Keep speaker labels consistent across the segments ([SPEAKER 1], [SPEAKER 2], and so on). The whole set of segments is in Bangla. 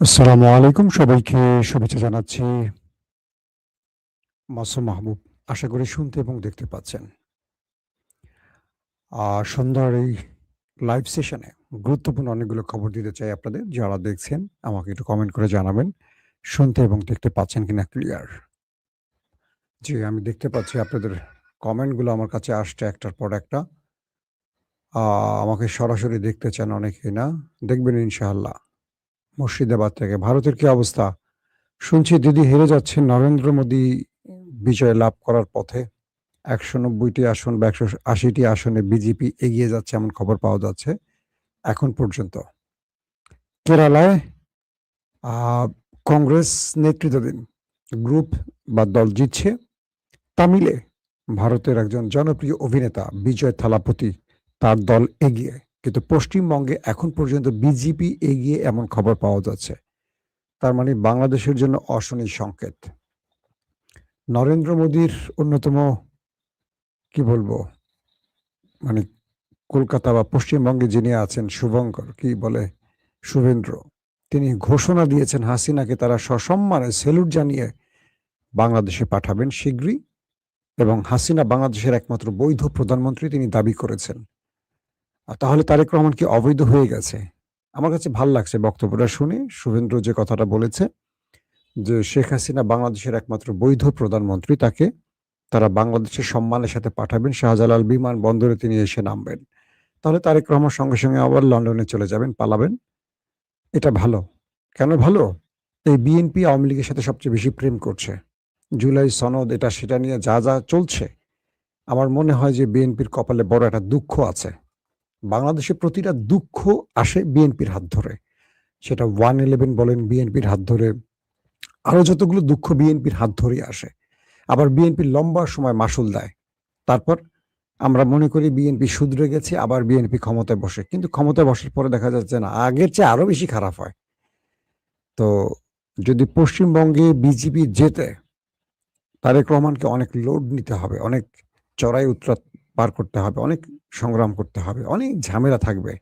[SPEAKER 1] আসসালামু আলাইকুম, সবাইকে শুভেচ্ছা জানাচ্ছি। মাসুম মাহবুব। আশা করি শুনতে এবং দেখতে পাচ্ছেন। সন্ধ্যার এই লাইভ সেশনে গুরুত্বপূর্ণ অনেকগুলো খবর দিতে চাই আপনাদের। যারা দেখছেন আমাকে একটু কমেন্ট করে জানাবেন, শুনতে এবং দেখতে পাচ্ছেন কিনা ক্লিয়ার। জি, আমি দেখতে পাচ্ছি আপনাদের কমেন্টগুলো আমার কাছে আসছে একটার পর একটা। আ আমাকে সরাসরি দেখতে চান অনেকেই না? দেখবেন ইনশাআল্লাহ। মুর্শিদাবাদ থেকে। ভারতের কি অবস্থা? শুনছি দিদি হেরে যাচ্ছেন, নরেন্দ্র মোদী বিজয় লাভ করার পথে। ১৯০ টি আসন বা ১৮০ টি আসনে বিজেপি এগিয়ে যাচ্ছে এমন খবর পাওয়া যাচ্ছে এখন পর্যন্ত। কেরালায় আ কংগ্রেস নেতৃত্বাধীন গ্রুপ বা দল জিতছে। তামিলে ভারতের একজন জনপ্রিয় অভিনেতা বিজয় থালাপতি, তার দল এগিয়ে। কিন্তু পশ্চিমবঙ্গে এখন পর্যন্ত বিজেপি এগিয়ে এমন খবর পাওয়া যাচ্ছে। তার মানে বাংলাদেশের জন্য অশনি সংকেত। নরেন্দ্র মোদীর অন্যতম কি বলবো? মানে কলকাতা বা পশ্চিমবঙ্গে যিনি আছেন শুভঙ্কর কি বলে? শুভেন্দ্র। তিনি ঘোষণা দিয়েছেন হাসিনাকে তারা সসম্মানে সেলুট জানিয়ে বাংলাদেশে পাঠাবেন শিগগিরই, এবং হাসিনা বাংলাদেশের একমাত্র বৈধ প্রধানমন্ত্রী তিনি দাবি করেছেন। তাহলে তারেক রহমান কি অবৈধ হয়ে গেছে? আমার কাছে ভাল লাগছে বক্তব্যটা শুনে শুভেন্দ্র যে কথাটা বলেছে যে শেখ হাসিনা বাংলাদেশের একমাত্র বৈধ প্রধানমন্ত্রী, তাকে তারা বাংলাদেশের সম্মানের সাথে পাঠাবেন। শাহজালাল বিমানবন্দরে তিনি এসে নামবেন। তাহলে তারেক রহমান সঙ্গে, সঙ্গে আবার লন্ডনে চলে যাবেন, পালাবেন। এটা ভালো। কেন ভালো? এই বিএনপি আওয়ামী লীগের সাথে সবচেয়ে বেশি প্রেম করছে। জুলাই সনদ এটা সেটা নিয়ে যা চলছে, আমার মনে হয় যে বিএনপির কপালে বড় একটা দুঃখ আছে। বাংলাদেশে প্রতিটা দুঃখ আসে বিএনপির হাত ধরে। সেটা 111 বলেন বিএনপির হাত ধরে, আরো যতগুলো দুঃখ বিএনপির হাত ধরেই আসে। আবার বিএনপি লম্বা সময় মাশুল দেয়। তারপর আমরা মনে করি বিএনপি শুধরে গেছে, আবার বিএনপি ক্ষমতায় বসে। কিন্তু ক্ষমতায় বসার পরে দেখা যাচ্ছে না, আগের চেয়ে আরো বেশি খারাপ হয়। তো যদি পশ্চিমবঙ্গে বিজেপি জেতে, তারেক রহমানকে অনেক লোড নিতে হবে, অনেক চড়াই উতরাত পার করতে হবে, অনেক সংগ্রাম করতে হবে, অনেক ঝামেলা থাকবে।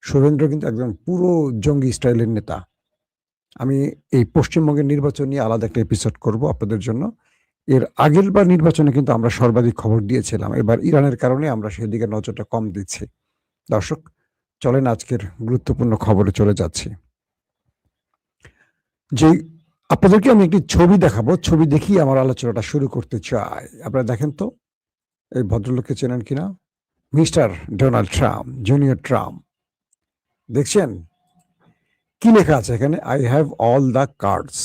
[SPEAKER 1] শুভেন্দ্র কিন্তু একদম পুরো জঙ্গি স্টাইলের নেতা। আমি এই পশ্চিমবঙ্গের নির্বাচন নিয়ে আলাদা একটা এপিসোড করব আপনাদের জন্য। এর আগেরবার নির্বাচনে কিন্তু আমরা সর্বাধিক খবর দিয়েছিলাম। এবার ইরানের কারণে আমরা সেদিকে নজরটা কম দিচ্ছি। দর্শক, চলেন আজকের গুরুত্বপূর্ণ খবরে চলে যাচ্ছি। যে আপনাদেরকে আমি একটি ছবি দেখাবো। ছবি দেখিয়ে আমার আলোচনাটা শুরু করতে চাই। আপনারা দেখেন তো, এই ভদ্রলোককে চেনেন কিনা? Mister Donald Trump, junior Trump. দেখছেন? কি লেখা আছে এখানে? I have all the cards.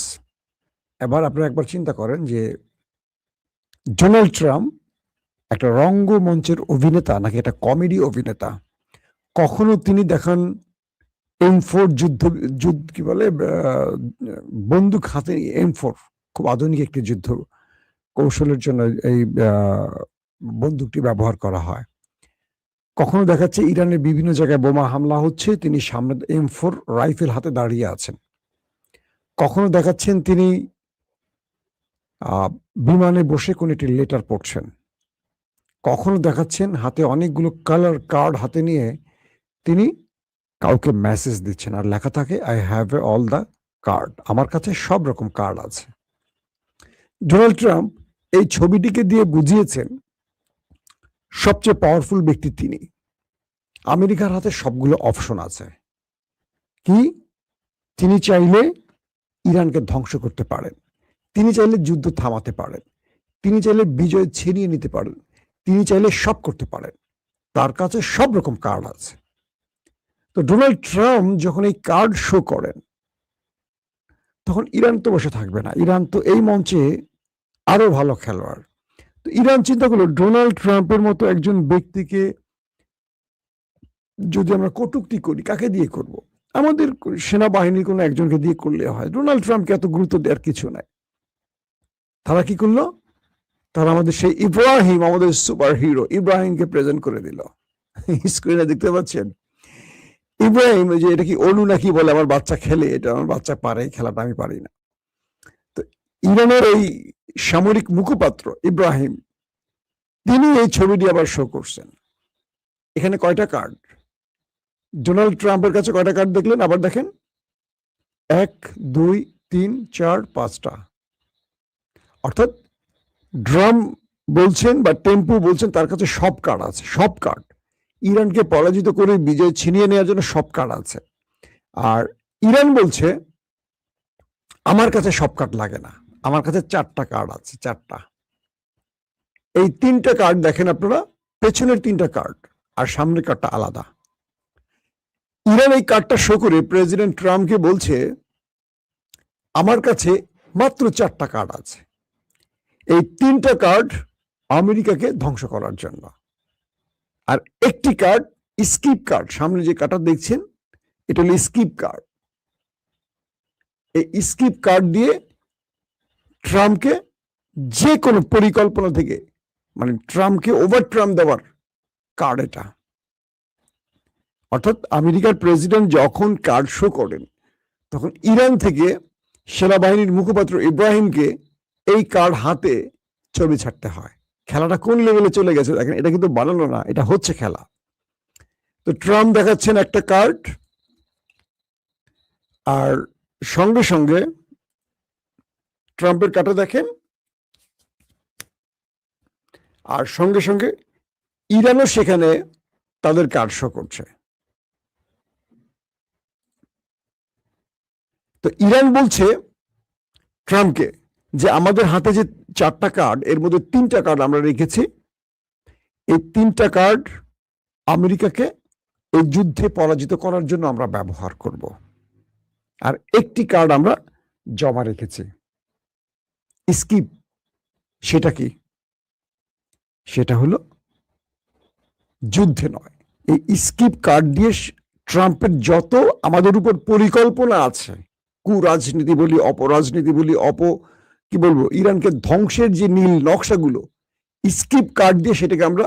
[SPEAKER 1] এবার আপনারা একবার চিন্তা করেন যে ডোনাল্ড ট্রাম্প একটা রঙ্গমঞ্চের অভিনেতা নাকি একটা কমেডি অভিনেতা? কখনো তিনি দেখান M4 কি বলে, বন্দুক হাতে M4, খুব আধুনিক একটি যুদ্ধ কৌশলের জন্য এই বন্দুকটি ব্যবহার করা হয়। কখনো দেখাচ্ছে ইরানের বিভিন্ন জায়গায় বোমা হামলা হচ্ছে, তিনি সামনে M4 রাইফেল হাতে দাঁড়িয়ে আছেন। কখনো দেখাচ্ছেন তিনি বিমানে বসে কোন একটি লেটার পড়ছেন। কখনো দেখাচ্ছেন হাতে অনেকগুলো কালার কার্ড হাতে নিয়ে তিনি কাউকে মেসেজ দিচ্ছেন, আর লেখা থাকে I have all the card, আমার কাছে সব রকম কার্ড আছে। ডোনাল্ড ট্রাম্প এই ছবিটিকে দিয়ে বুঝিয়েছেন সবচেয়ে পাওয়ারফুল ব্যক্তি তিনি। আমেরিকার হাতে সবগুলো অপশন আছে। কি? তিনি চাইলে ইরানকে ধ্বংস করতে পারেন, তিনি চাইলে যুদ্ধ থামাতে পারেন, তিনি চাইলে বিজয় ছিনিয়ে নিতে পারেন, তিনি চাইলে সব করতে পারেন। তার কাছে সব রকম কার্ড আছে। তো ডোনাল্ড ট্রাম্প যখন এই কার্ড শো করেন, তখন ইরান তো বসে থাকবে না। ইরান তো এই মঞ্চে আরো ভালো খেলোয়াড়। তো ইরান চিন্তা করলো ডোনাল্ড ট্রাম্পের মতো একজন ব্যক্তিকে যদি আমরা কটূক্তি করি, কাকে দিয়ে করব? আমাদের সেনাবাহিনীর কোনো একজনকে দিয়ে করলে হয়। ডোনাল্ড ট্রাম্পকে এত গুরুত্ব দেওয়ার কিছু নাই। তারা কি করলো? তারা আমাদের সেই ইব্রাহিম, আমাদের সুপার হিরো ইব্রাহিমকে প্রেজেন্ট করে দিল। স্ক্রিনে দেখতে পাচ্ছেন ইব্রাহিম, যে এটা কি অনু নাকি বলে, আমার বাচ্চা খেলে, এটা আমার বাচ্চা পারে, খেলাটা আমি পারি না। তো ইরানের এই সামরিক মুখপাত্র ইব্রাহিম, তিনি এই ছবিটি আবার শো করছেন। এখানে কয়টা কার্ড? ডোনাল্ড ট্রাম্পের কাছে কয়টা কার্ড দেখলেন? আবার দেখেন, 1, 2, 3, 4, 5টা। অর্থাৎ ড্রাম বলছেন বা টেম্পো বলছেন তার কাছে সব কার্ড আছে, সব কার্ড। ইরানকে পরাজিত করে বিজয় ছিনিয়ে নেওয়ার জন্য সব কার্ড আছে। আর ইরান বলছে আমার কাছে সব কার্ড লাগে না, আমার কাছে 4টা কার্ড আছে, 4টা। এই 3টা কার্ড দেখেন আপনারা, পেছনের 3টা কার্ড আর সামনের কার্ডটা আলাদা। ইরান এই কার্ডটা শো করে প্রেসিডেন্ট ট্রাম্পকে বলছে আমার কাছে মাত্র 4টা কার্ড আছে। এই 3টা কার্ড আমেরিকাকে ধ্বংস করার জন্য, আর একটি কার্ড স্কিপ কার্ড। সামনে যে কার্ডটা দেখছেন এটা হলো স্কিপ কার্ড। এই স্কিপ কার্ড দিয়ে ট্রাম্পকে যে কোনো পরিকল্পনা থেকে, মানে ট্রাম্পকে ওভার ট্রাম্প দেওয়ার কার্ড এটা। অর্থাৎ আমেরিকার প্রেসিডেন্ট যখন কার্ড শো করেন তখন ইরান থেকে সেনাবাহিনীর মুখপাত্র ইব্রাহিমকে এই কার্ড হাতে ছবি ছাড়তে হয়। খেলাটা কোন লেভেলে চলে গেছে দেখেন, এটা কিন্তু বানানো না, এটা হচ্ছে খেলা। তো ট্রাম্প দেখাচ্ছেন একটা কার্ড, আর সঙ্গে সঙ্গে ট্রাম্পের কার্ডটা দেখেন, আর সঙ্গে সঙ্গে ইরানও সেখানে তাদের কার্ড শো করছে। তো ইরান বলছে ট্রাম্পকে যে আমাদের হাতে যে 4টা কার্ড, এর মধ্যে 3টা কার্ড আমরা রেখেছি, এই 3টা কার্ড আমেরিকাকে এই যুদ্ধে পরাজিত করার জন্য আমরা ব্যবহার করব, আর একটি কার্ড আমরা জমা রেখেছি স্কিপ। সেটা কি? সেটা হলো যুদ্ধে নয়। এই স্কিপ কার্ড দিয়ে ট্রাম্পের যত আমাদের উপর পরিকল্পনা আছে, কুরাজনীতি বলি, অপরাজনীতি বলি, কি বলবো, ইরানকে ধ্বংসের যে নীল নকশাগুলো, স্কিপ কার্ড দিয়ে সেটাকে আমরা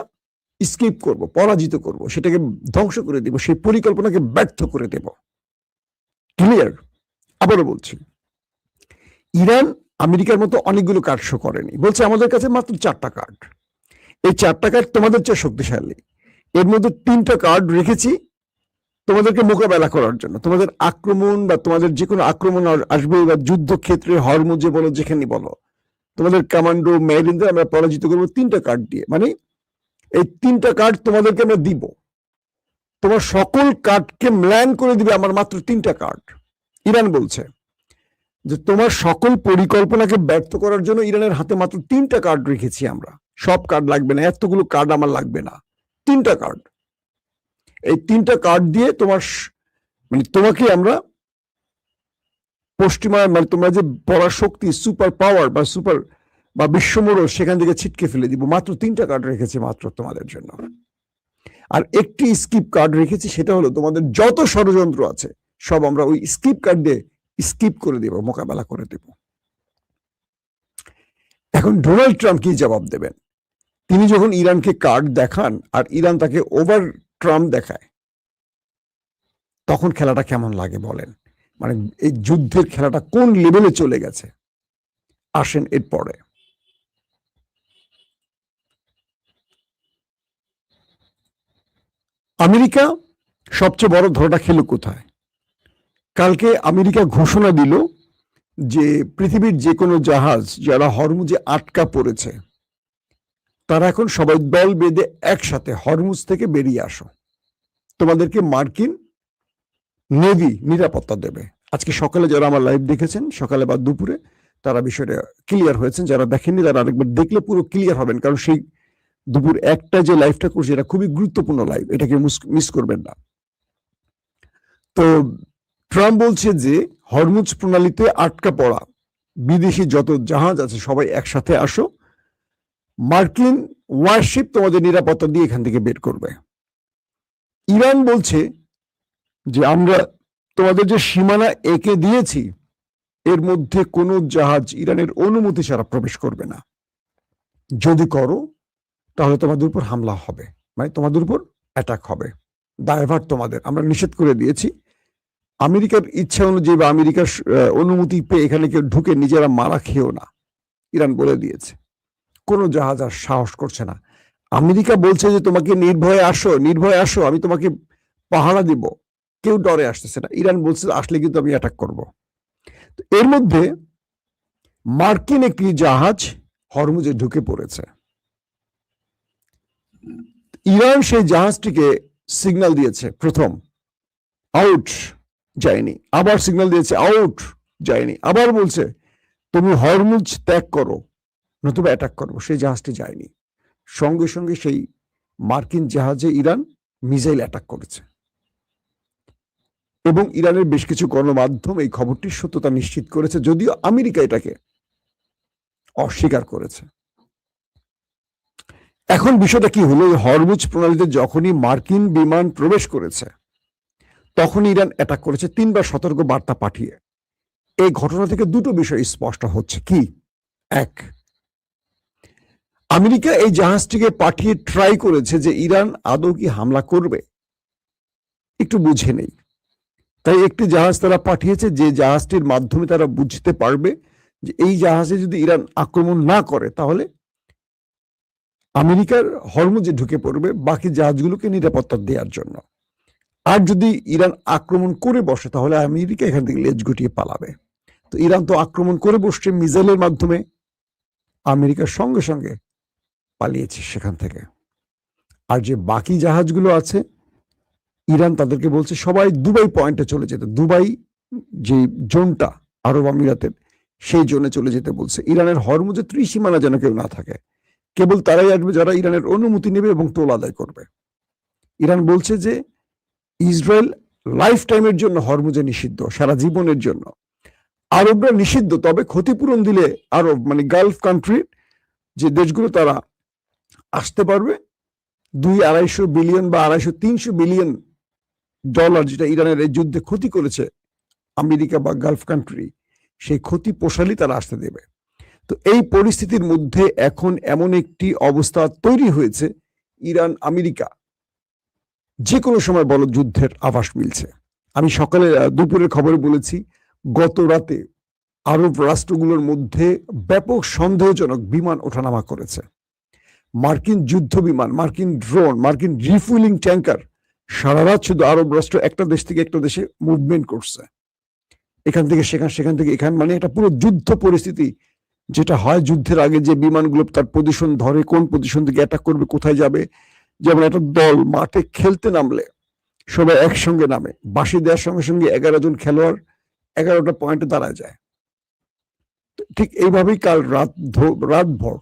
[SPEAKER 1] স্কিপ করব, পরাজিত করব, সেটাকে ধ্বংস করে দেব, সেই পরিকল্পনাকে ব্যর্থ করে দেব। ক্লিয়ার? আবারও বলছি, ইরান আমেরিকার মতো অনেকগুলো কার্ড শো করেনি, বলছে আমাদের কাছে মাত্র 4টা কার্ড। এই 4টা কার্ড তোমাদের চেয়ে শক্তিশালী, এর মধ্যে 3টা কার্ড রেখেছি তোমাদেরকে মোকাবেলা করার জন্য। তোমাদের আক্রমণ বা তোমাদের যে কোনো আক্রমণ আসবে, বা যুদ্ধক্ষেত্রে হরমুজে বলো, যেখানে বলো, তোমাদের কমান্ডো মেরিনদের আমরা পরাজিত করবো 3টা কার্ড দিয়ে। মানে এই 3টা কার্ড তোমাদেরকে আমরা দিব, তোমার সকল কার্ডকে ম্লান করে দিবে আমার মাত্র 3টা কার্ড। ইরান বলছে যে তোমার সকল পরিকল্পনাকে ব্যর্থ করার জন্য ইরানের হাতে মাত্র 3টা কার্ড রেখেছি আমরা, সব কার্ড লাগবে না, এতগুলো কার্ড আমার লাগবে না, 3টা কার্ড। এই 3টা কার্ড দিয়ে তোমার, মানে তোমাকে আমরা পশ্চিমা, মানে তোমরা যে পরাশক্তি, সুপার পাওয়ার বা সুপার বা বিশ্বমোড়, সেখান থেকে ছিটকে ফেলে দিব। মাত্র 3টা কার্ড রেখেছি মাত্র তোমাদের জন্য, আর একটি স্কিপ কার্ড রেখেছি, সেটা হলো তোমাদের যত ষড়যন্ত্র আছে সব আমরা ওই স্কিপ কার্ড দিয়ে স্কিপ করে দেব, মোকাবেলা করে দেব। এখন ডোনাল্ড ট্রাম্প কি জবাব দেবেন? তিনি যখন ইরানকে কার্ড দেখান আর ইরান তাকে ওভার ট্রাম্প দেখায়, তখন খেলাটা কেমন লাগে বলেন? মানে এই যুদ্ধের খেলাটা কোন লেভেলে চলে গেছে। আসেন এরপরে। আমেরিকা সবচেয়ে বড় ধরাটা খেলো কোথায়? কালকে আমেরিকা ঘোষণা দিল যে পৃথিবীর যে কোনো জাহাজ যারা হরমুজে আটকা পড়েছে, তারা এখন সবাই দল বেঁধে একসাথে হরমুজ থেকে বেরিয়ে আসো, তোমাদেরকে মার্কিন নেভি নিরাপত্তা দেবে। আজকে সকালে যারা আমার লাইভ দেখেছেন, সকালে বা দুপুরে, তারা বিষয়টা ক্লিয়ার হয়েছেন। যারা দেখেননি তারা আরেকবার দেখলে পুরো ক্লিয়ার হবেন, কারণ সেই দুপুর 1টা যে লাইভটা করছি এটা খুবই গুরুত্বপূর্ণ লাইভ, এটাকে মিস করবেন না। তো ট্রাম্প বলছে যে হরমুজ প্রণালীতে আটকা পড়া বিদেশি যত জাহাজ আছে সবাই একসাথে আসো, মার্কিন ওয়ারশিপ তোমাদের নিরাপত্তা দিয়ে এখান থেকে বের করবে। ইরান বলছে যে আমরা তোমাদের যে সীমানা এঁকে দিয়েছি এর মধ্যে কোনো জাহাজ ইরানের অনুমতি ছাড়া প্রবেশ করবে না, যদি করো তাহলে তোমাদের উপর হামলা হবে, মানে তোমাদের উপর অ্যাটাক হবে, দায়ভার তোমাদের, আমরা নিষেধ করে দিয়েছি। আমেরিকার ইচ্ছা অনুযায়ী বা আমেরিকার অনুমতি পেয়ে এখানে কেউ ঢুকে নিজেরা মারা খেয়েও না, ইরান বলে দিয়েছে। কোনো জাহাজ আর সাহস করছে না। আমেরিকা বলছে যে তোমাকে নির্ভয়ে আসো, নির্ভয়ে আসো, আমি তোমাকে পাহারা দিব, কেউ ডরে আসতেছে না। ইরান বলছে আসলে কিন্তু আমি অ্যাটাক করব। এর মধ্যে মার্কিন একটি জাহাজ হরমুজে ঢুকে পড়েছে। ইরান সেই জাহাজটিকে সিগন্যাল দিয়েছে, প্রথম আউট, যায়নি, আবার সিগন্যাল দিয়েছে আউট, যায়নি, আবার বলছে তুমি হরমুজ ত্যাগ করো নতুবা অ্যাটাক করবো। সেই জাহাজটি যায়নি, সঙ্গে সঙ্গে সেই মার্কিন জাহাজে ইরান মিসাইল অ্যাটাক করেছে এবং ইরানের বেশ কিছু গণমাধ্যম এই খবরটির সত্যতা নিশ্চিত করেছে, যদিও আমেরিকা এটাকে অস্বীকার করেছে। এখন বিষয়টা কি হলো, হরমুজ প্রণালীতে যখনই মার্কিন বিমান প্রবেশ করেছে তখন ইরান অ্যাটাক করেছে, 3বার সতর্ক বার্তা পাঠিয়ে। এই ঘটনা থেকে দুটো বিষয় স্পষ্ট হচ্ছে। কি? এক, আমেরিকা এই জাহাজটিকে পাঠিয়ে ট্রাই করেছে যে ইরান আদৌ কি হামলা করবে একটু বুঝে নেই, তাই একটি জাহাজ তারা পাঠিয়েছে যে জাহাজটির মাধ্যমে তারা বুঝতে পারবে যে এই জাহাজে যদি ইরান আক্রমণ না করে তাহলে আমেরিকার হরমুজে ঢুকে পড়বে বাকি জাহাজগুলোকে নিরাপত্তা দেওয়ার জন্য। আর যদি ইরান আক্রমণ করে বসে তাহলে আমেরিকা এখান থেকে লেজ গুটিয়ে পালাবে। তো ইরান তো আক্রমণ করে বসছে মিসাইলের মাধ্যমে, আমেরিকার সঙ্গে সঙ্গে পালিয়েছে সেখান থেকে। আর যে বাকি জাহাজগুলো আছে ইরান তাদেরকে বলছে সবাই দুবাই পয়েন্টে চলে যেতে, দুবাই যে জোনটা আরব আমিরাতের সেই জোনে চলে যেতে বলছে। ইরানের হরমুজে ত্রিসীমানা যেন কেউ না থাকে, কেবল তারাই আসবে যারা ইরানের অনুমতি নেবে এবং টোল আদায় করবে। ইরান বলছে যে ইসরায়েল লাইফ টাইমের জন্য হরমুজে নিষিদ্ধ, সারা জীবনের জন্য। আরবরা নিষিদ্ধ, তবে ক্ষতিপূরণ দিলে আরব মানে গালফ কান্ট্রির যে দেশগুলো তারা আসতে পারবে। 200-250 বিলিয়ন বা 250-300 বিলিয়ন ডলার যেটা ইরানের এই যুদ্ধে ক্ষতি করেছে আমেরিকা বা গালফ কান্ট্রি, সেই ক্ষতি পোষালি তারা আসতে দেবে। তো এই পরিস্থিতির মধ্যে এখন এমন একটি অবস্থা তৈরি হয়েছে, ইরান আমেরিকা যে কোনো সময় বড় যুদ্ধের আভাস মিলছে। আমি সকালে দুপুরের খবরে বলেছি গত রাতে আরব রাষ্ট্রগুলোর মধ্যে ব্যাপক সন্দেহজনক বিমান ওঠানামা করেছে। মার্কিন যুদ্ধ বিমান, মার্কিন ড্রোন, মার্কিন রিফুয়েলিং ট্যাঙ্কার সারা রাত শুধু আরব রাষ্ট্র একটা দেশ থেকে একটা দেশে মুভমেন্ট করছে, এখান থেকে সেখান, সেখান থেকে এখান, মানে একটা পুরো যুদ্ধ পরিস্থিতি যেটা হয় যুদ্ধের আগে, যে বিমানগুলো তার পজিশন ধরে, কোন পজিশন থেকে অ্যাটাক করবে, কোথায় যাবে। যেমন একটা দল মাঠে খেলতে নামলে সবাই একসঙ্গে নামে, বাঁশি দেওয়ার সঙ্গে সঙ্গে 11 জন খেলোয়াড় 11টা পয়েন্টে দাঁড়ায় যায়। ঠিক এইভাবেই কাল রাতভর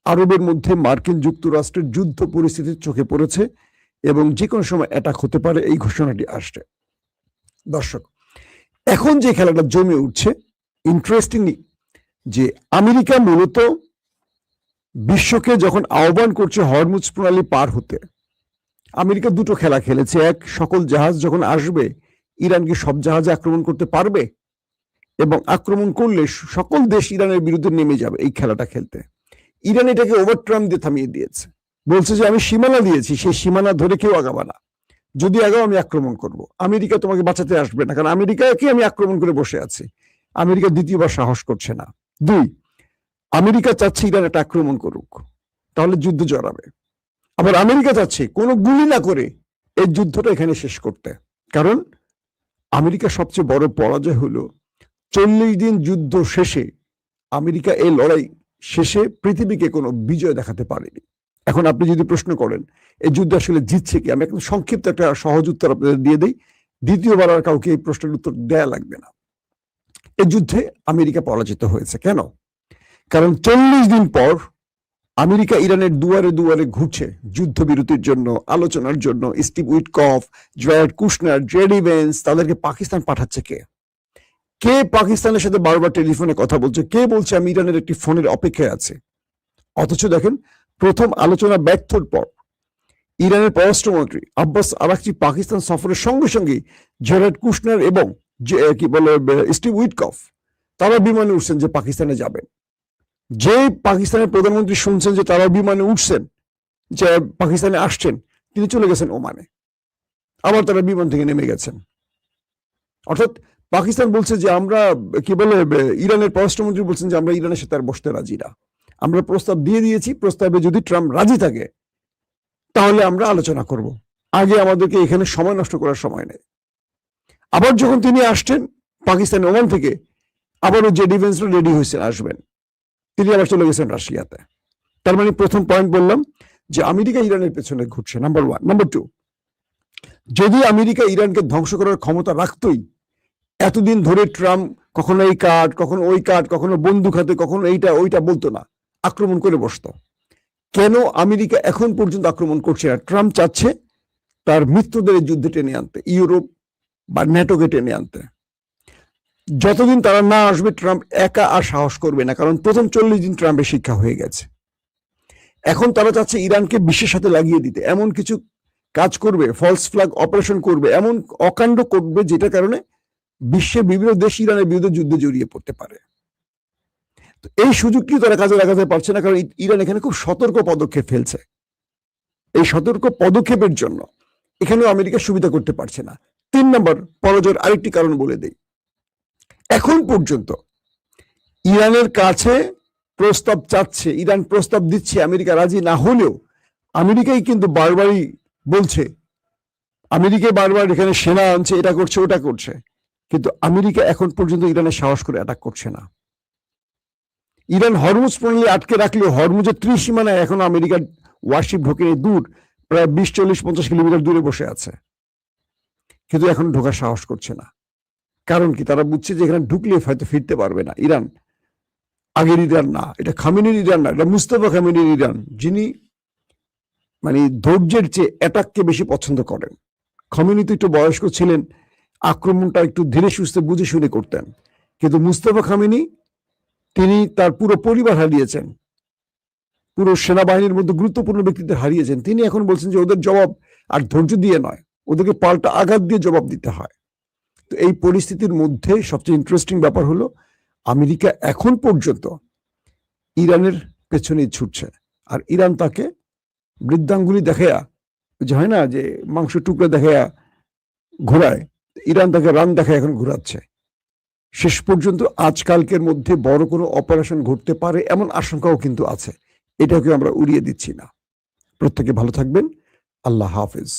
[SPEAKER 1] আরবের মধ্যে মার্কিন যুক্তরাষ্ট্রের যুদ্ধ পরিস্থিতি চোখে পড়েছে এবং যে কোনো সময় অ্যাটাক হতে পারে এই ঘোষণাটি আসছে। দর্শক, এখন যে খেলাটা জমে উঠছে ইন্টারেস্টিংলি, যে আমেরিকা মূলত বিশ্বকে যখন আহ্বান করছে হরমুজ প্রণালী পার হতে, আমেরিকা দুটো খেলা খেলেছে। এক, সকল জাহাজ যখন আসবে ইরান কি সব জাহাজে আক্রমণ করতে পারবে, এবং আক্রমণ করলে সকল দেশ ইরানের বিরুদ্ধে নেমে যাবে, এই খেলাটা খেলতে। ইরান এটাকে ওভারটার্ন দিয়ে থামিয়ে দিয়েছে, বলছে যে আমি সীমানা দিয়েছি, সেই সীমানা ধরে কেউ আগাবে না, যদি আগাও আমি আক্রমণ করব। আমেরিকা তোমাকে বাঁচাতে আসবে না, কারণ আমেরিকাকে আমি আক্রমণ করে বসে আছি। আমেরিকা দ্বিতীয়বার সাহস করছে না। 2, আমেরিকা চাচ্ছে ইরান একটা আক্রমণ করুক, তাহলে যুদ্ধ জড়াবে। আবার আমেরিকা চাচ্ছে কোনো গুলি না করে এই যুদ্ধটা এখানে শেষ করতে, কারণ আমেরিকা সবচেয়ে বড় পরাজয় হলো 40 দিন যুদ্ধ শেষে আমেরিকা এই লড়াই শেষে পৃথিবীকে কোনো বিজয় দেখাতে পারেনি। এখন আপনি যদি প্রশ্ন করেন এই যুদ্ধ আসলে জিতছে কি, আমি একদম সংক্ষিপ্ত একটা সহজ উত্তর আপনাদের দিয়ে দিই, দ্বিতীয়বার আর কাউকে এই প্রশ্নের উত্তর দেয়া লাগবে না। এই যুদ্ধে আমেরিকা পরাজিত হয়েছে। কেন? কারণ 40 দিন পর আমেরিকা ইরানের দুয়ারে দুয়ারে ঘুরছে যুদ্ধবিরতির জন্য, আলোচনার জন্য। Steve Witkoff, Jared Kushner, JD Vance, তাদেরকে পাকিস্তান পাঠাচ্ছে কে? কে পাকিস্তানের সাথে বারবার টেলিফোনে কথা বলছে? কে বলছে আমি ইরানের একটি ফোনের অপেক্ষায় আছে? অথচ দেখেন, প্রথম আলোচনা ব্যর্থর পর ইরানের পররাষ্ট্রমন্ত্রী আব্বাস আরাকচি পাকিস্তান সফরের সঙ্গে সঙ্গে জেরার্ড কুশনার এবং কি বলে স্টিভ উইটকফ তারা বিমানে উঠছেন যে পাকিস্তানে যাবেন। যে পাকিস্তানের প্রধানমন্ত্রী শুনছেন যে তারা বিমানে উঠছেন, যে পাকিস্তানে আসছেন, তিনি চলে গেছেন ওমানে, আবার তারা বিমান থেকে নেমে গেছেন। অর্থাৎ পাকিস্তান বলছে যে আমরা কি বলে, ইরানের পররাষ্ট্রমন্ত্রী বলছেন যে আমরা ইরানের সাথে আর বসতে রাজি না, আমরা প্রস্তাব দিয়ে দিয়েছি, প্রস্তাবে যদি ট্রাম্প রাজি থাকে তাহলে আমরা আলোচনা করব, আগে আমাদেরকে এখানে সময় নষ্ট করার সময় নেই। আবার যখন তিনি আসছেন পাকিস্তানের ওমান থেকে, আবারও যে ডিফেন্সটা রেডি হয়েছেন আসবেন, তিনি আবার চলে গেছেন রাশিয়াতে। তার মানে প্রথম পয়েন্ট বললাম যে আমেরিকা ইরানের পেছনে ঘুরছে, নাম্বার 1। নাম্বার 2, যদি আমেরিকা ইরানকে ধ্বংস করার ক্ষমতা রাখতই, এতদিন ধরে ট্রাম্প কখনো এই কার্ড, কখনো ওই কার্ড, কখনো বন্দুক হাতে, কখনো এইটা ওইটা বলতো না, আক্রমণ করে বসতো। কেন আমেরিকা এখন পর্যন্ত আক্রমণ করছে না? ট্রাম্প চাচ্ছে তার মিত্রদের যুদ্ধে টেনে আনতে, ইউরোপ বা ন্যাটোকে টেনে আনতে। যতদিন তারা না আসবে ট্রাম্প একা আর সাহস করবে না, কারণ প্রথম 40 দিন ট্রাম্পের শিক্ষা হয়ে গেছে। এখন তারা চাচ্ছে ইরানকে বিশ্বের সাথে লাগিয়ে দিতে, এমন কিছু কাজ করবে, ফলস ফ্ল্যাগ অপারেশন করবে, এমন অকাণ্ড করবে যেটার কারণে বিশ্বের বিভিন্ন দেশ ইরানের বিরুদ্ধে যুদ্ধে জড়িয়ে পড়তে পারে। তো এই সুযোগটি তারা কাজে লাগাতে পারছে না, কারণ ইরান এখানে খুব সতর্ক পদক্ষেপ ফেলছে। এই সতর্ক পদক্ষেপের জন্য এখানেও আমেরিকা সুবিধা করতে পারছে না। 3 নম্বর পরাজয়ের আরেকটি কারণ বলে দেই, এখন পর্যন্ত ইরানের কাছে প্রস্তাব চাচ্ছে, ইরান প্রস্তাব দিচ্ছে, আমেরিকা রাজি না হলেও আমেরিকাই কিন্তু বারবারই বলছে, আমেরিকা বারবার এখানে সেনা আনছে, এটা করছে ওটা করছে, কিন্তু আমেরিকা এখন পর্যন্ত ইরানের সাহস করে অ্যাটাক করছে না। ইরান হরমুজ প্রণালী আটকে রাখলেও হরমুজের ত্রিসীমানায় এখন আমেরিকার ওয়ারশিপ ঢোকেনি, দূর প্রায় 20, 40, 50 কিলোমিটার দূরে বসে আছে, কিন্তু এখন ঢোকার সাহস করছে না। কারণ কি? তারা বুঝছে যে এখানে ঢুকলে হয়তো ফিরতে পারবে না। ইরান আগের ইরান না, এটা খামেনির ইরান না, এটা মুস্তাফা খামেনির ইরান, যিনি মানে ধৈর্যের চেয়ে অ্যাটাককে বেশি পছন্দ করেন। খামেনি তো একটু বয়স্ক ছিলেন, আক্রমণটা একটু ধীরে সুস্থে বুঝে শুনে করতেন, কিন্তু মুস্তাফা খামেনি তিনি তার পুরো পরিবার হারিয়েছেন, পুরো সেনাবাহিনীর মধ্যে গুরুত্বপূর্ণ ব্যক্তিদের হারিয়েছেন। তিনি এখন বলছেন যে ওদের জবাব আর ধৈর্য দিয়ে নয়, ওদেরকে পাল্টা আঘাত দিয়ে জবাব দিতে হয়। তো এই পরিস্থিতির মধ্যে সবচেয়ে ইন্টারেস্টিং ব্যাপার হলো আমেরিকা এখন পর্যন্ত ইরানের পেছনেই ছুটছে, আর ইরান তাকে বৃদ্ধাঙ্গুলি দেখায়া, যে হয় না যে মাংস টুকরা দেখায়া ঘোরায়, ইরান তাকে রান দেখায় এখন ঘোরাচ্ছে। শেষ পর্যন্ত আজকালকের মধ্যে বড় কোনো অপারেশন ঘটতে পারে এমন আশঙ্কাও কিন্তু আছে, এটাকে আমরা উড়িয়ে দিচ্ছি না। প্রত্যেকে ভালো থাকবেন। আল্লাহ হাফেজ।